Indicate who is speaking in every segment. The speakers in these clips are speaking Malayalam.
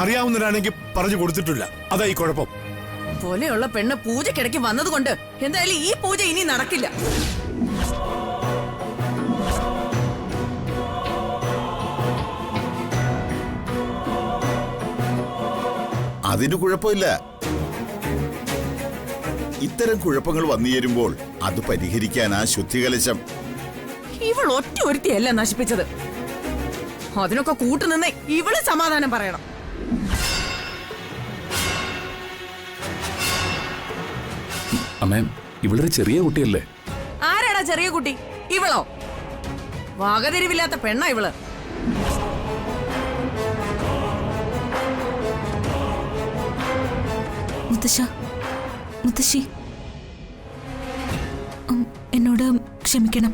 Speaker 1: അറിയാവുന്നവരാണെങ്കിൽ പറഞ്ഞു കൊടുത്തിട്ടില്ല, അതാ ഈ കുഴപ്പം.
Speaker 2: പോലെയുള്ള പെണ്ണ് പൂജക്കിടയ്ക്ക് വന്നതുകൊണ്ട് എന്തായാലും ഈ പൂജ ഇനി നടക്കില്ല.
Speaker 3: അതിന് കുഴപ്പമില്ല. ഇത്തരം കുഴപ്പങ്ങൾ വന്നു ചേരുമ്പോൾ അത് പരിഹരിക്കാനാ ശുദ്ധികലശം.
Speaker 2: ഇവൾ ഒറ്റ ഒരുത്തിയല്ല നശിപ്പിച്ചത്. അതിനൊക്കെ കൂട്ടുനിന്ന് ഇവള് സമാധാനം പറയണം.
Speaker 4: അമ്മേ, ഇവളൊരു ചെറിയ കുട്ടിയല്ലേ?
Speaker 2: ആരാടാ ചെറിയ കുട്ടി? ഇവളോ? വാകതിരിവില്ലാത്ത പെണ്ണാ ഇവള്.
Speaker 5: മുത്തശ്ശി, എന്നോട് ക്ഷമിക്കണം.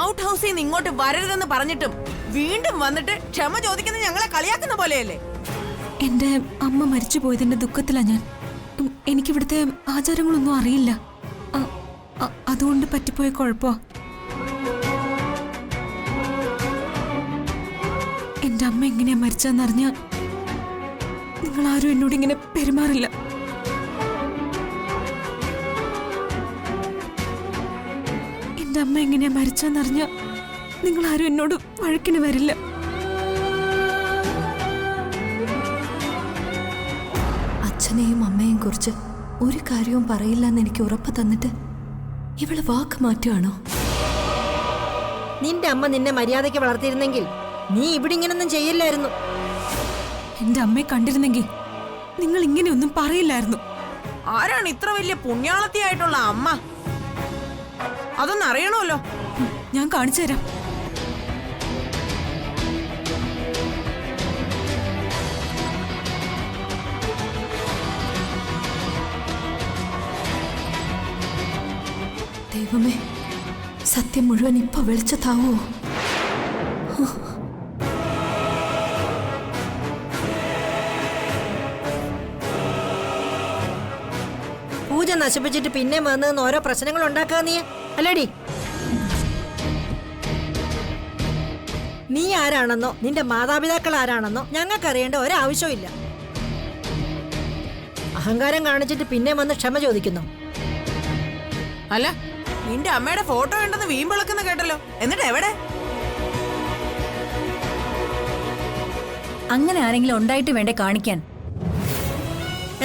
Speaker 2: ഔട്ട് ഹൗസിൽ നിന്ന് ഇങ്ങോട്ട് വരരുതെന്ന് പറഞ്ഞിട്ടും വീണ്ടും വന്നിട്ട് ക്ഷമ ചോദിക്കുന്ന ഞങ്ങളെ കളിയാക്കുന്ന പോലെയല്ലേ?
Speaker 5: എന്റെ അമ്മ മരിച്ചു പോയതിന്റെ ദുഃഖത്തിലാ ഞാൻ. എനിക്കിവിടുത്തെ ആചാരങ്ങളൊന്നും അറിയില്ല. അതുകൊണ്ട് പറ്റിപ്പോയ കുഴപ്പോ. എന്റെ അമ്മ എങ്ങനെയാ മരിച്ചെന്നറിഞ്ഞ നിങ്ങൾ ആരും എന്നോട് ഇങ്ങനെ പെരുമാറില്ല. എന്റെ അമ്മ എങ്ങനെയാ മരിച്ചെന്നറിഞ്ഞ നിങ്ങൾ ആരും എന്നോട് വഴക്കിന് വരില്ല.
Speaker 6: അച്ഛനെയും അമ്മയെയും കുറിച്ച് ഒരു കാര്യവും പറയില്ല എന്ന് എനിക്ക് ഉറപ്പ് തന്നിട്ട് ഇവള് വാക്ക് മാറ്റുകയാണോ?
Speaker 7: നിന്റെ അമ്മ നിന്നെ മര്യാദയ്ക്ക് വളർത്തിയിരുന്നെങ്കിൽ നീ ഇവിടെ ഇങ്ങനൊന്നും ചെയ്യില്ലായിരുന്നു.
Speaker 5: എന്റെ അമ്മയെ കണ്ടിരുന്നെങ്കിൽ നിങ്ങൾ ഇങ്ങനെയൊന്നും പറയില്ലായിരുന്നു.
Speaker 2: ആരാണ് ഇത്ര വലിയ പുണ്യാളത്തിയായിട്ടുള്ള അമ്മ? അതൊന്നും അറിയണമല്ലോ.
Speaker 5: ഞാൻ കാണിച്ചു തരാം.
Speaker 6: ദൈവമേ, സത്യം മുഴുവൻ ഇപ്പൊ വെളിച്ചത്താവോ?
Speaker 7: പൂജ നശിപ്പിച്ചിട്ട് പിന്നെ വന്ന് ഓരോ പ്രശ്നങ്ങൾ ഉണ്ടാക്കുക നീ അല്ലേടി? നീ ആരാണെന്നോ നിന്റെ മാതാപിതാക്കൾ ആരാണെന്നോ ഞങ്ങൾക്കറിയേണ്ട ഒരാവശ്യമില്ല. അഹങ്കാരം കാണിച്ചിട്ട് പിന്നെ വന്ന് ക്ഷമ ചോദിക്കുന്നു.
Speaker 2: അല്ല, നിന്റെ അമ്മയുടെ ഫോട്ടോ ഉണ്ടെന്ന് വീമ്പിളക്കുന്ന കേട്ടല്ലോ. എന്നിട്ട് എവിടെ?
Speaker 8: അങ്ങനെ ആരെങ്കിലും ഉണ്ടായിട്ട് വേണ്ടേ കാണിക്കാൻ?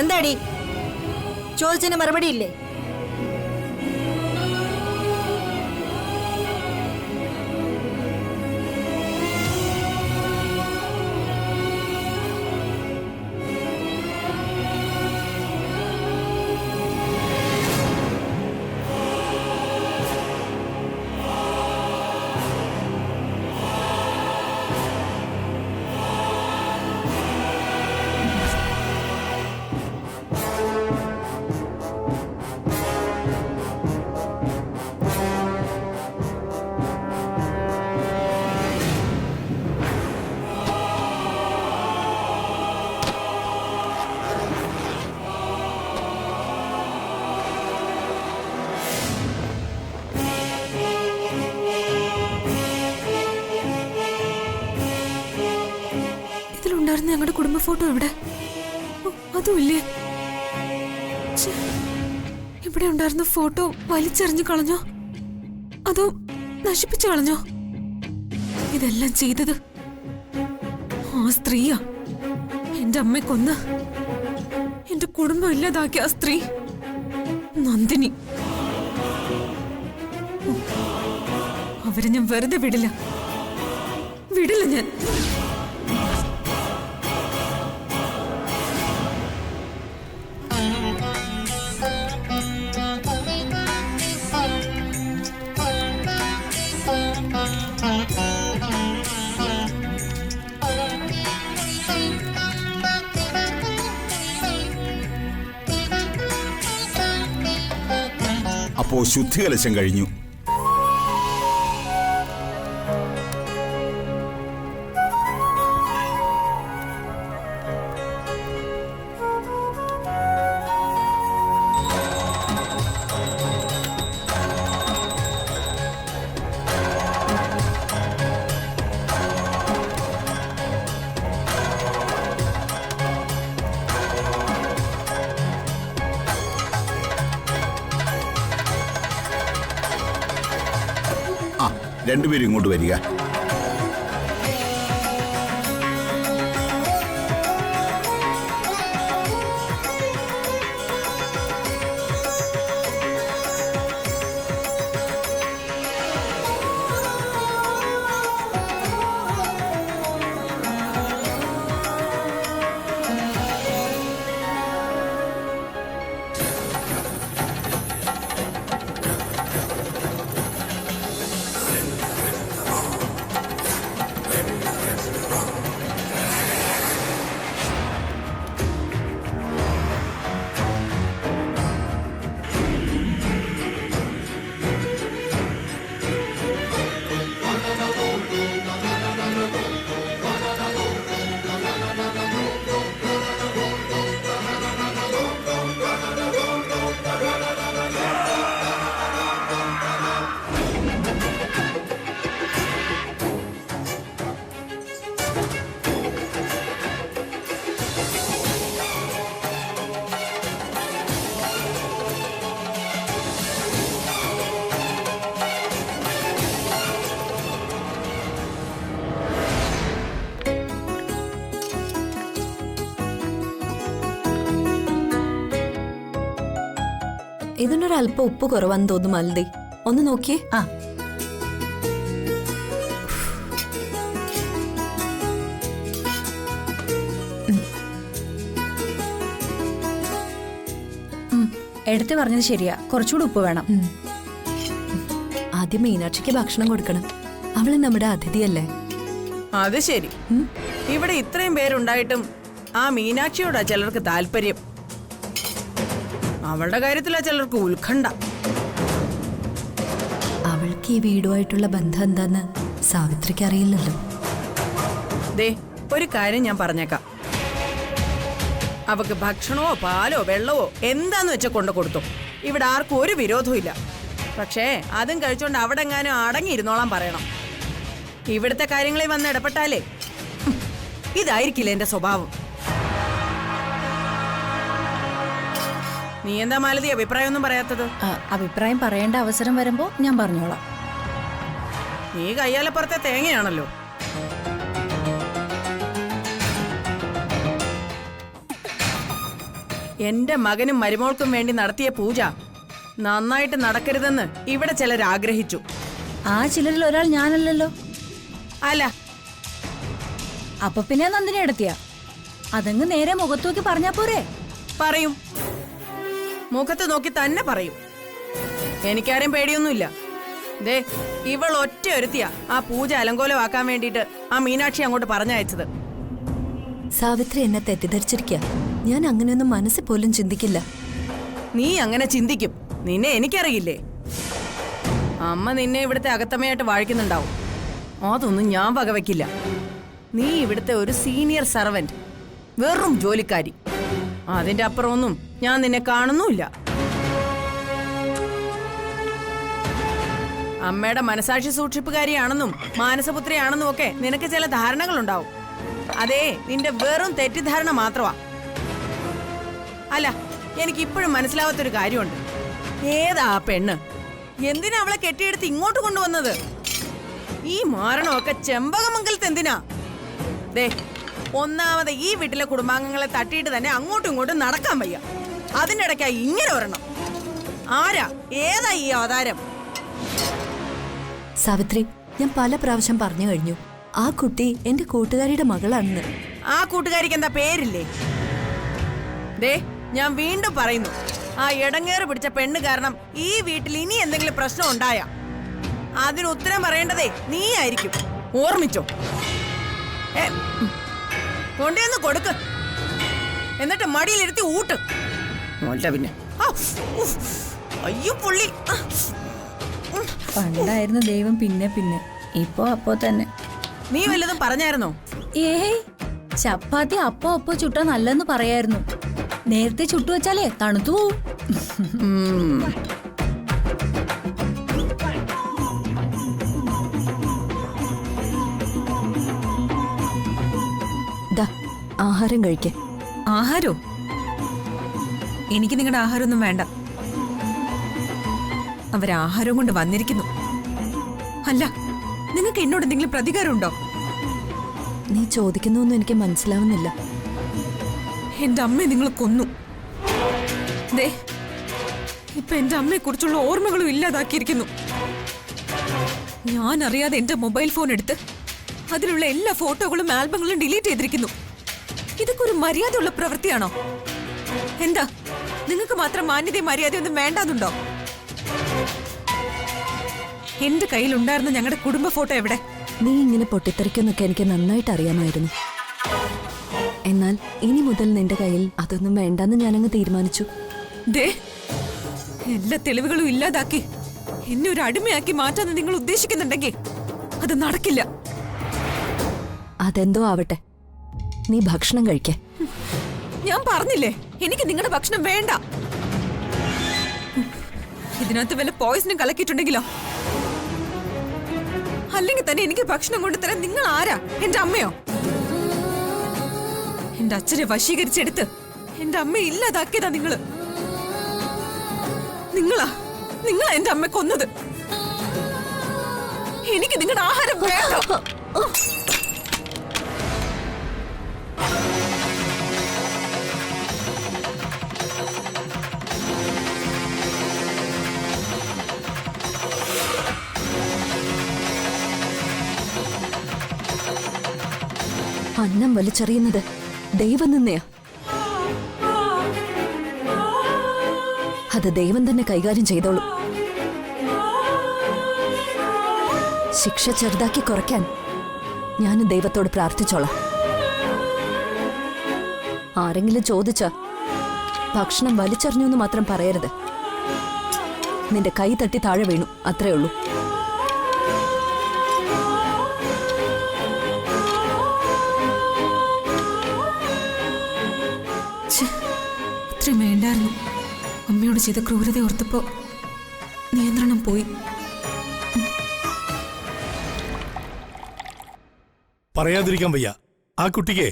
Speaker 7: എന്താടി ചോദിച്ചതിന് മറുപടി ഇല്ലേ?
Speaker 5: ഞങ്ങളുടെ കുടുംബ ഫോട്ടോ എവിടെ? അതുമില്ലേ? ഇവിടെ ഉണ്ടായിരുന്ന ഫോട്ടോ വലിച്ചെറിഞ്ഞു കളഞ്ഞോ അതോ നശിപ്പിച്ചു കളഞ്ഞോ? ഇതെല്ലാം ചെയ്തത് ആ സ്ത്രീയാ. എന്റെ അമ്മയെ കൊന്ന് എന്റെ കുടുംബം ഇല്ലാതാക്കിയ ആ സ്ത്രീ നന്ദിനി. അവരെ ഞാൻ വെറുതെ വിടില്ല ഞാൻ.
Speaker 3: അപ്പോ ശുദ്ധികലശം കഴിഞ്ഞു. രണ്ടുപേരും ഇങ്ങോട്ട് വരിക.
Speaker 6: ഇതിനൊരല്പം ഉപ്പ് കുറവാന്ന് തോന്നുന്നു മൽദി. ഒന്ന് നോക്കിയേ.
Speaker 8: ആ എടുത്തു പറഞ്ഞത് ശരിയാ, കുറച്ചുകൂടി ഉപ്പ് വേണം.
Speaker 6: ആദ്യം മീനാക്ഷിക്ക് ഭക്ഷണം കൊടുക്കണം. അവള് നമ്മുടെ അതിഥിയല്ലേ.
Speaker 2: അത് ശരി. ഇവിടെ ഇത്രയും പേരുണ്ടായിട്ടും ആ മീനാക്ഷിയോടാ ചിലർക്ക് താല്പര്യം. അവളുടെ കാര്യത്തിലാ ചിലർക്ക് ഉത്കണ്ഠ.
Speaker 6: അവൾക്ക് ഈ വീടുമായിട്ടുള്ള ബന്ധം എന്താന്ന് സാവിത്രിക്ക് അറിയില്ലല്ലോ.
Speaker 2: ദേ ഒരു കാര്യം ഞാൻ പറഞ്ഞേക്കാം. അവക്ക് ഭക്ഷണമോ പാലോ വെള്ളമോ എന്താന്ന് വെച്ചാൽ കൊണ്ടു കൊടുത്തു. ഇവിടെ ആർക്കും ഒരു വിരോധവും ഇല്ല. പക്ഷേ അതും കഴിച്ചോണ്ട് അവിടെ എങ്ങാനും അടങ്ങിയിരുന്നോളാൻ പറയണം. ഇവിടുത്തെ കാര്യങ്ങളിൽ വന്ന് ഇടപെട്ടാലേ ഇതായിരിക്കില്ല എന്റെ സ്വഭാവം. നീ എന്താ മാലതി അഭിപ്രായം ഒന്നും പറയാത്തത്?
Speaker 8: അഭിപ്രായം പറയേണ്ട അവസരം വരുമ്പോ ഞാൻ പറഞ്ഞോളാം.
Speaker 2: നീ കയ്യാലപ്പുറത്തെ തേങ്ങയാണല്ലോ. എന്റെ മകനും മരുമോൾക്കും വേണ്ടി നടത്തിയ പൂജ നന്നായിട്ട് നടക്കരുതെന്ന് ഇവിടെ ചിലർ ആഗ്രഹിച്ചു.
Speaker 8: ആ ചിലരിൽ ഒരാൾ ഞാനല്ലല്ലോ.
Speaker 2: അല്ല,
Speaker 8: അപ്പൊ പിന്നെ നന്ദിനി എടുത്തിയ അതങ്ങ് നേരെ മുഖത്തോക്കി പറഞ്ഞാ പോരെ?
Speaker 2: പറയും, മുഖത്ത് നോക്കി തന്നെ പറയും. എനിക്കാരും പേടിയൊന്നുമില്ല. ദേ ഇവൾ ഒറ്റ ഒരുത്തിയാ ആ പൂജ അലങ്കോലമാക്കാൻ വേണ്ടിയിട്ട് ആ മീനാക്ഷി അങ്ങോട്ട് പറഞ്ഞയച്ചത്.
Speaker 6: സാവിത്രി എന്നെ തെറ്റിദ്ധരിച്ചിരിക്കുക. ഞാൻ അങ്ങനെയൊന്നും മനസ്സിൽ പോലും ചിന്തിക്കില്ല.
Speaker 2: നീ അങ്ങനെ ചിന്തിക്കും. നിന്നെ എനിക്കറിയില്ലേ. അമ്മ നിന്നെ ഇവിടുത്തെ അകത്തമ്മയായിട്ട് വാഴിക്കുന്നുണ്ടാവും. അതൊന്നും ഞാൻ വകവയ്ക്കില്ല. നീ ഇവിടുത്തെ ഒരു സീനിയർ സർവന്റ്, വെറും ജോലിക്കാരി. അതിന്റെ അപ്പുറമൊന്നും ഞാൻ നിന്നെ കാണുന്നുമില്ല. അമ്മയുടെ മനസാക്ഷി സൂക്ഷിപ്പുകാരിയാണെന്നും മാനസപുത്രിയാണെന്നും ഒക്കെ നിനക്ക് ചില ധാരണകളുണ്ടാവും. അതേ നിന്റെ വെറും തെറ്റിദ്ധാരണ മാത്രമാ. അല്ല, എനിക്ക് ഇപ്പോഴും മനസ്സിലാവാത്തൊരു കാര്യമുണ്ട്. ഏതാ ആ പെണ്ണ്? എന്തിനാ അവളെ കെട്ടിയെടുത്ത് ഇങ്ങോട്ട് കൊണ്ടുവന്നത്? ഈ മാരണമൊക്കെ ചെമ്പകമംഗലത്ത് എന്തിനാ? ദേ ഒന്നാമത് ഈ വീട്ടിലെ കുടുംബാംഗങ്ങളെ തട്ടിയിട്ട് തന്നെ അങ്ങോട്ടും ഇങ്ങോട്ടും നടക്കാൻ വയ്യ. അതിൻ്റെ ഇടയ്ക്കായി ഇങ്ങനെ ഒരെണ്ണം. ആരാ, ഏതാ ഈ അവതാരം?
Speaker 6: സാവിത്രി, ഞാൻ പല പ്രാവശ്യം പറഞ്ഞു കഴിഞ്ഞു, ആ കുട്ടി എന്റെ കൂട്ടുകാരിയുടെ മകളാണെന്ന്.
Speaker 2: ആ കൂട്ടുകാരിക്ക് എന്താ പേരില്ലേ? ദേ ഞാൻ വീണ്ടും പറയുന്നു, ആ ഇടങ്ങേറ് പിടിച്ച പെണ്ണ് കാരണം ഈ വീട്ടിൽ ഇനി എന്തെങ്കിലും പ്രശ്നം ഉണ്ടായ അതിന് ഉത്തരം പറയേണ്ടതേ നീ ആയിരിക്കും. ഓർമ്മിച്ചോ? കൊണ്ടുവന്ന് കൊടുക്ക്, എന്നിട്ട് മടിയിലിരുത്തി ഊട്ട്. പിന്നെ അയ്യോ പുള്ളി.
Speaker 8: പണ്ടായിരുന്നു ദൈവം പിന്നെ പിന്നെ, ഇപ്പോ അപ്പോ തന്നെ.
Speaker 2: നീ വല്ലതും പറഞ്ഞായിരുന്നോ?
Speaker 8: ഏയ്, ചപ്പാത്തി അപ്പോ അപ്പോ ചുട്ടാ നല്ലെന്ന് പറയായിരുന്നു. നേരത്തെ ചുട്ടു വെച്ചാലേ തണുത്തു പോവും.
Speaker 6: ആഹാരം കഴിക്കേ.
Speaker 5: ആഹാരോ? എനിക്ക് നിങ്ങളുടെ ആഹാരമൊന്നും വേണ്ട. അവരാഹാരം കൊണ്ട് വന്നിരിക്കുന്നു. അല്ല, നിങ്ങൾക്ക് എന്നോട് എന്തെങ്കിലും പ്രതികാരമുണ്ടോ?
Speaker 6: നീ ചോദിക്കുന്നൊന്നും എനിക്ക് മനസ്സിലാവുന്നില്ല.
Speaker 5: എന്റെ അമ്മയെ നിങ്ങൾ കൊന്നു. ദേ, ഇപ്പൊ എന്റെ അമ്മയെ കുറിച്ചുള്ള ഓർമ്മകളും ഇല്ലാതാക്കിയിരിക്കുന്നു. ഞാൻ അറിയാതെ എന്റെ മൊബൈൽ ഫോൺ എടുത്ത് അതിലുള്ള എല്ലാ ഫോട്ടോകളും ആൽബങ്ങളും ഡിലീറ്റ് ചെയ്തിരിക്കുന്നു. ഇതൊക്കെ ഒരു മര്യാദയുള്ള പ്രവൃത്തിയാണോ? എന്താ നിങ്ങൾക്ക് മാത്രം മാന്യതയും മര്യാദയൊന്നും വേണ്ടാന്നുണ്ടോ? എന്റെ കയ്യിലുണ്ടായിരുന്ന ഞങ്ങളുടെ കുടുംബ ഫോട്ടോ എവിടെ?
Speaker 6: നീ ഇങ്ങനെ പൊട്ടിത്തെറിക്കുന്നൊക്കെ എനിക്ക് നന്നായിട്ട് അറിയാമായിരുന്നു. എന്നാൽ ഇനി മുതൽ നിന്റെ കയ്യിൽ അതൊന്നും വേണ്ടെന്ന് ഞാനങ്ങ് തീരുമാനിച്ചു.
Speaker 5: ദേ, എല്ലാ തെളിവുകളും ഇല്ലാതാക്കി എന്നെ ഒരു അടിമയാക്കി മാറ്റാന്ന് നിങ്ങൾ ഉദ്ദേശിക്കുന്നുണ്ടെങ്കിൽ അത് നടക്കില്ല.
Speaker 6: അതെന്തോ ആവട്ടെ, നീ ഭക്ഷണം കഴിക്ക.
Speaker 5: ഞാൻ പറഞ്ഞില്ലേ എനിക്ക് നിങ്ങളുടെ ഭക്ഷണം വേണ്ട. ഇതിനകത്ത് വല്ല പോയിസണും കലക്കിയിട്ടുണ്ടെങ്കിലോ? അല്ലെങ്കിൽ തന്നെ എനിക്ക് ഭക്ഷണം കൊണ്ടുതരാൻ നിങ്ങൾ ആരാ? എന്റെ അമ്മയോ? എന്റെ അച്ഛനെ വശീകരിച്ചെടുത്ത് എന്റെ അമ്മയെ ഇല്ലാതാക്കിയതാ നിങ്ങള്. നിങ്ങളാ എന്റെ അമ്മ കൊന്നത്. എനിക്ക് നിങ്ങളുടെ ആഹാരം വേണ്ട.
Speaker 6: അന്നം വലിച്ചെറിയുന്നത് ദൈവം നിന്നെയാ. അത് ദൈവം തന്നെ കൈകാര്യം ചെയ്തോളൂ. ശിക്ഷ ചെറുതാക്കി കുറയ്ക്കാൻ ഞാൻ ദൈവത്തോട് പ്രാർത്ഥിച്ചോളാം. ആരെങ്കിലും ചോദിച്ച ഭക്ഷണം വലിച്ചെറിഞ്ഞു എന്ന് മാത്രം പറയരുത്. നിന്റെ കൈ തട്ടി താഴെ വീണു, അത്രേ ഉള്ളൂ.
Speaker 5: അത്രയും വേണ്ടായിരുന്നു. അമ്മയോട് ചെയ്ത ക്രൂരത ഓർത്തപ്പോ നിയന്ത്രണം പോയി.
Speaker 1: പറയാതിരിക്കാൻ വയ്യ, ആ കുട്ടിക്ക്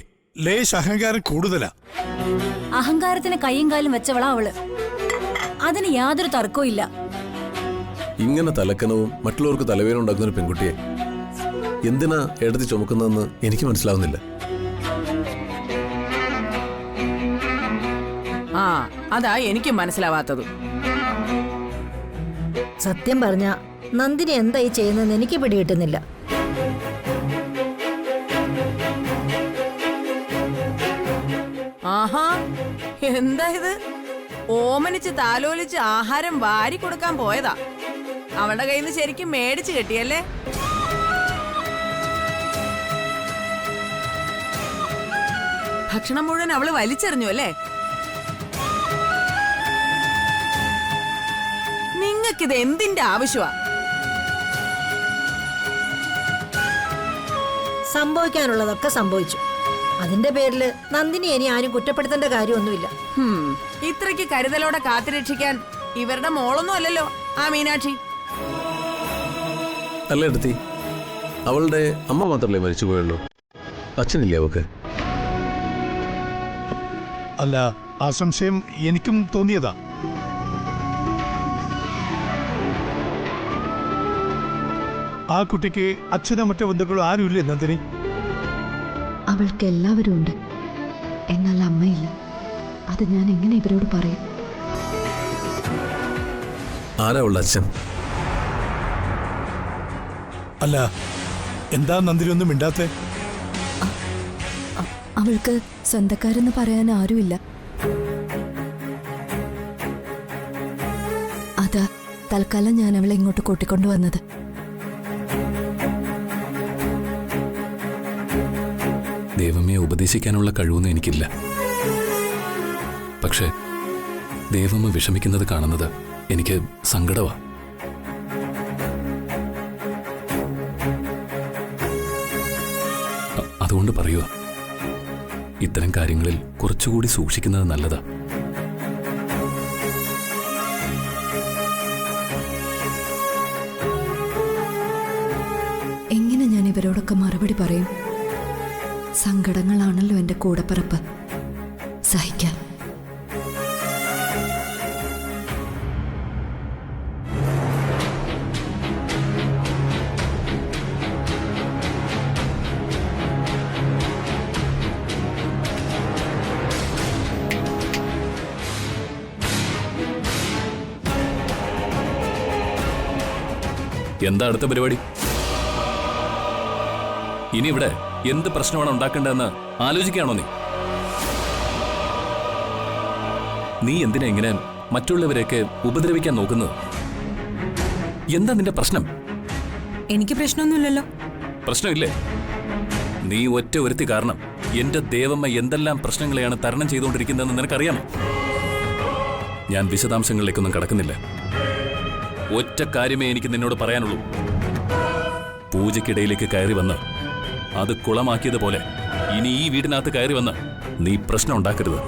Speaker 1: ലേശ അഹങ്കാരം കൂടുതലാ.
Speaker 8: അഹങ്കാരത്തിന് കൈയും കാലും വെച്ചവളാ അവള്. അതിന് യാതൊരു തർക്കവും ഇല്ല.
Speaker 9: ഇങ്ങനെ തലക്കനവും മറ്റുള്ളവർക്ക് തലവേദന ഉണ്ടാക്കുന്ന ഒരു പെൺകുട്ടിയെ എന്തിനാ എടുത്ത് ചുമക്കുന്നതെന്ന് എനിക്ക് മനസ്സിലാവുന്നില്ല.
Speaker 2: ആ, അതാ എനിക്ക് മനസ്സിലാവാത്തത്.
Speaker 7: സത്യം പറഞ്ഞ നന്ദിനി എന്തായി ചെയ്യുന്നതെന്ന് എനിക്ക് പിടികിട്ടുന്നില്ല.
Speaker 2: ആഹാ, എന്താ ഇത്? ഓമനിച്ച് താലോലിച്ച് ആഹാരം വാരി കൊടുക്കാൻ പോയതാ. അവളുടെ കയ്യിൽ നിന്ന് ശരിക്കും മേടിച്ചു കെട്ടിയല്ലേ? ഭക്ഷണം മുഴുവൻ അവള് വലിച്ചെറിഞ്ഞു അല്ലേ? നിങ്ങൾക്കിത് എന്തിന്റെ ആവശ്യമാ?
Speaker 7: സംഭവിക്കാനുള്ളതൊക്കെ സംഭവിച്ചു. അതിന്റെ പേരില് നന്ദിനി ഇനി ആരും കുറ്റപ്പെടുത്തേണ്ട കാര്യമൊന്നുമില്ല.
Speaker 2: ഇത്രയ്ക്ക് കരുതലോടെ കാത്തുരക്ഷിക്കാൻ ഇവരുടെ മോളൊന്നും അല്ലല്ലോ ആ മീനാക്ഷി.
Speaker 9: അല്ല എടുത്തി, അവളുടെ അമ്മ മാത്രമല്ലേ മരിച്ചുപോയുള്ളൂ? അച്ഛനില്ലേ അവക്ക്?
Speaker 1: അല്ല, ആ സംശയം എനിക്കും തോന്നിയതാ. ആ കുട്ടിക്ക് അച്ഛനോ മറ്റോ ബന്ധുക്കളോ ആരുമില്ലേ നന്ദിനി?
Speaker 6: അവൾക്ക് എല്ലാവരും ഉണ്ട്, എന്നാൽ അമ്മയില്ല. അത് ഞാൻ എങ്ങനെ ഇവരോട് പറയും?
Speaker 9: ആരാ അവളുടെ അച്ഛൻ?
Speaker 1: അല്ല, എന്താ നന്ദിനി ഒന്നും മിണ്ടാത്തെ?
Speaker 6: അവൾക്ക് സ്വന്തക്കാരെന്ന് പറയാൻ ആരുമില്ല. അതാ തൽക്കാലം ഞാൻ അവളെ ഇങ്ങോട്ട് കൂട്ടിക്കൊണ്ടുവന്നത്.
Speaker 4: ദേവമ്മയെ ഉപദേശിക്കാനുള്ള കഴിവൊന്നും എനിക്കില്ല. പക്ഷേ ദേവമ്മ വിഷമിക്കുന്നത് കാണുന്നത് എനിക്ക് സങ്കടമാ. അതുകൊണ്ട് പറയുക, ഇത്തരം കാര്യങ്ങളിൽ കുറച്ചുകൂടി സൂക്ഷിക്കുന്നത് നല്ലതാ.
Speaker 6: എങ്ങനെ ഞാൻ ഇവരോടൊക്കെ മറുപടി പറയും? സങ്കടങ്ങളാണല്ലോ എൻ്റെ കൂടപ്പിറപ്പ്. സഹിക്കാം.
Speaker 4: എന്താ അടുത്ത പരിപാടി? ഇനി ഇവിടെ എന്ത് പ്രശ്നമാണ് ഉണ്ടാക്കേണ്ടതെന്ന് ആലോചിക്കുകയാണോ നീ? നീ എന്തിനാ ഇങ്ങനെ മറ്റുള്ളവരെയൊക്കെ ഉപദ്രവിക്കാൻ നോക്കുന്നത്? എന്താ നിന്റെ പ്രശ്നം?
Speaker 5: എനിക്ക് പ്രശ്നമൊന്നുമില്ലല്ലോ.
Speaker 4: പ്രശ്നമില്ലേ? നീ ഒറ്റ ഒരുത്തി കാരണം എന്റെ ദേവമ്മ എന്തെല്ലാം പ്രശ്നങ്ങളെയാണ് തരണം ചെയ്തുകൊണ്ടിരിക്കുന്നതെന്ന് നിനക്കറിയാമോ? ഞാൻ വിശദാംശങ്ങളിലേക്കൊന്നും കടക്കുന്നില്ല. ഒറ്റ കാര്യമേ എനിക്ക് നിന്നോട് പറയാനുള്ളൂ. പൂജയ്ക്കിടയിലേക്ക് കയറി വന്ന് അത് കുളമാക്കിയതുപോലെ ഇനി ഈ വീടിനകത്ത് കയറി വന്ന് നീ പ്രശ്നം ഉണ്ടാക്കരുത്.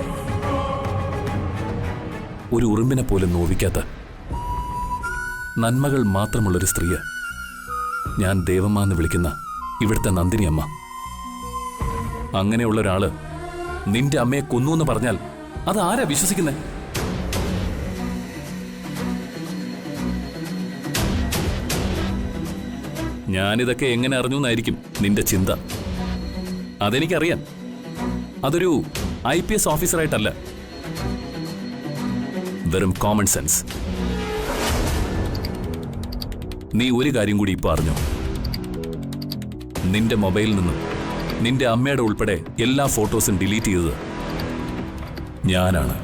Speaker 4: ഒരു ഉറുമ്പിനെ പോലും നോവിക്കാത്ത നന്മകൾ മാത്രമുള്ളൊരു സ്ത്രീയെ ഞാൻ ദേവമ്മ എന്ന് വിളിക്കുന്ന ഇവിടുത്തെ നന്ദിനി അമ്മ. അങ്ങനെയുള്ള ഒരാള് നിന്റെ അമ്മയെ കൊന്നു എന്ന് പറഞ്ഞാൽ അത് ആരാ വിശ്വസിക്കുന്നേ? ഞാനിതൊക്കെ എങ്ങനെ അറിഞ്ഞു എന്നായിരിക്കും നിന്റെ ചിന്ത. അതെനിക്കറിയാം. അതൊരു IPS ഓഫീസറായിട്ടല്ല, വെറും കോമൺ സെൻസ്. നീ ഒരു കാര്യം കൂടി ഇപ്പൊ അറിഞ്ഞോ? നിന്റെ മൊബൈലിൽ നിന്നും നിന്റെ അമ്മയുടെ ഉൾപ്പെടെ എല്ലാ ഫോട്ടോസും ഡിലീറ്റ് ചെയ്തത് ഞാനാണ്.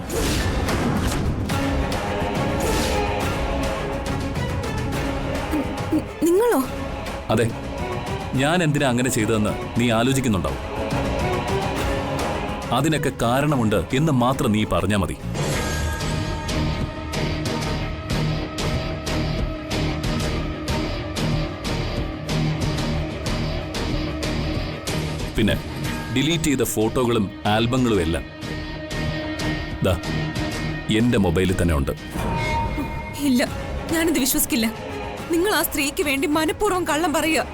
Speaker 5: നിങ്ങളോ?
Speaker 4: അതെ, ഞാൻ എന്തിനാ അങ്ങനെ ചെയ്തതെന്ന് നീ ആലോചിക്കുന്നുണ്ടാവും. അതിനൊക്കെ കാരണമുണ്ട് എന്ന് മാത്രം നീ പറഞ്ഞാ മതി. പിന്നെ ഡിലീറ്റ് ചെയ്ത ഫോട്ടോകളും ആൽബങ്ങളും എല്ലാം ദാ എന്റെ മൊബൈലിൽ തന്നെ ഉണ്ട്.
Speaker 5: ഇല്ല, ഞാനിത് വിശ്വസിക്കില്ല. നിങ്ങൾ ആ സ്ത്രീക്ക് വേണ്ടി മനഃപൂർവ്വം കള്ളം പറയുക.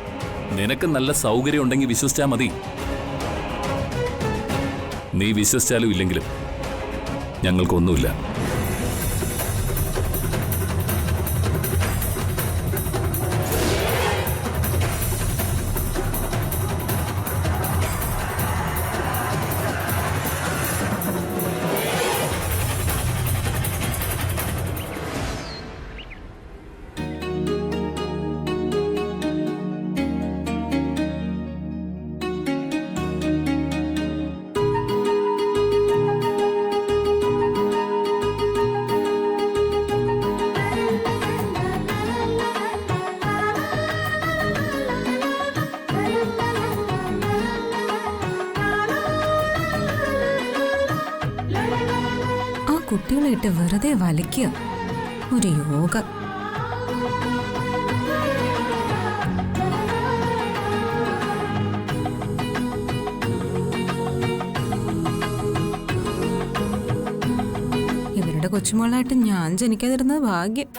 Speaker 4: നിനക്ക് നല്ല സൗകര്യം ഉണ്ടെങ്കിൽ വിശ്വസിച്ചാ മതി. നീ വിശ്വസിച്ചാലും ഇല്ലെങ്കിലും ഞങ്ങൾക്കൊന്നുമില്ല.
Speaker 5: കുട്ടികളെ ഇട്ട് വെറുതെ വലിക്കുക. ഒരു യോഗ. ഇവരുടെ കൊച്ചുമോളായിട്ട് ഞാൻ ജനിക്കാതിരുന്നത് ഭാഗ്യം.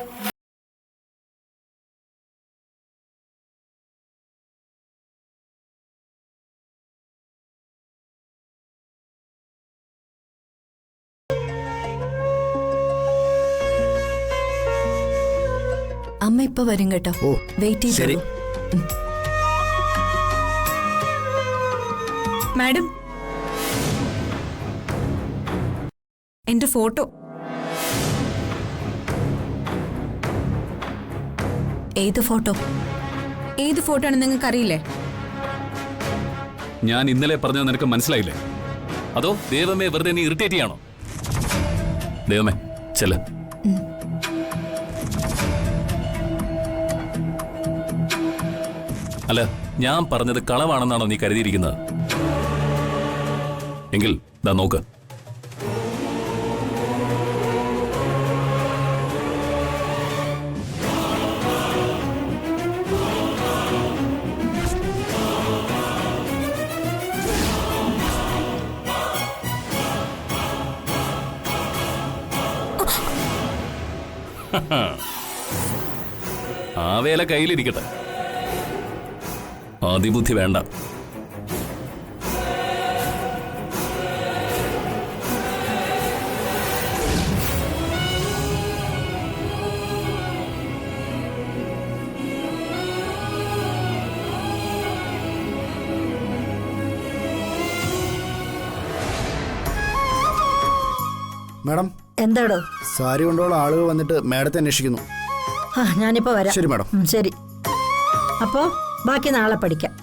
Speaker 6: അമ്മ ഇപ്പൊ വരും കേട്ടോ. വെയിറ്റ് ചെയ്തു.
Speaker 5: മാഡം, എന്റെ ഫോട്ടോ.
Speaker 6: ഏത് ഫോട്ടോ?
Speaker 5: ഏത് ഫോട്ടോ ആണ് നിങ്ങൾക്ക് അറിയില്ലേ?
Speaker 4: ഞാൻ ഇന്നലെ പറഞ്ഞത് നിനക്ക് മനസ്സിലായില്ലേ? അതോ ദേവമേ വെറുതെ നീ ഇറിറ്റേറ്റ് ചെയ്യാണോ? ദേവമേ ചെല്ല. അല്ല, ഞാൻ പറഞ്ഞത് കളവാണെന്നാണോ നീ കരുതിയിരിക്കുന്നത്? എങ്കിൽ ദാ നോക്ക്. ആ വേല കയ്യിലിരിക്കട്ടെ. അതിബുദ്ധി വേണ്ട.
Speaker 10: മാഡം,
Speaker 7: എന്താടോ?
Speaker 10: സാരി കൊണ്ടുള്ള ആളുകൾ വന്നിട്ട് മാഡത്തെ അന്വേഷിക്കുന്നു.
Speaker 7: ഞാനിപ്പോ വരാം.
Speaker 10: ശരി മാഡം.
Speaker 7: ശരി. അപ്പോ ബാക്കി നാളെ പഠിക്കാം.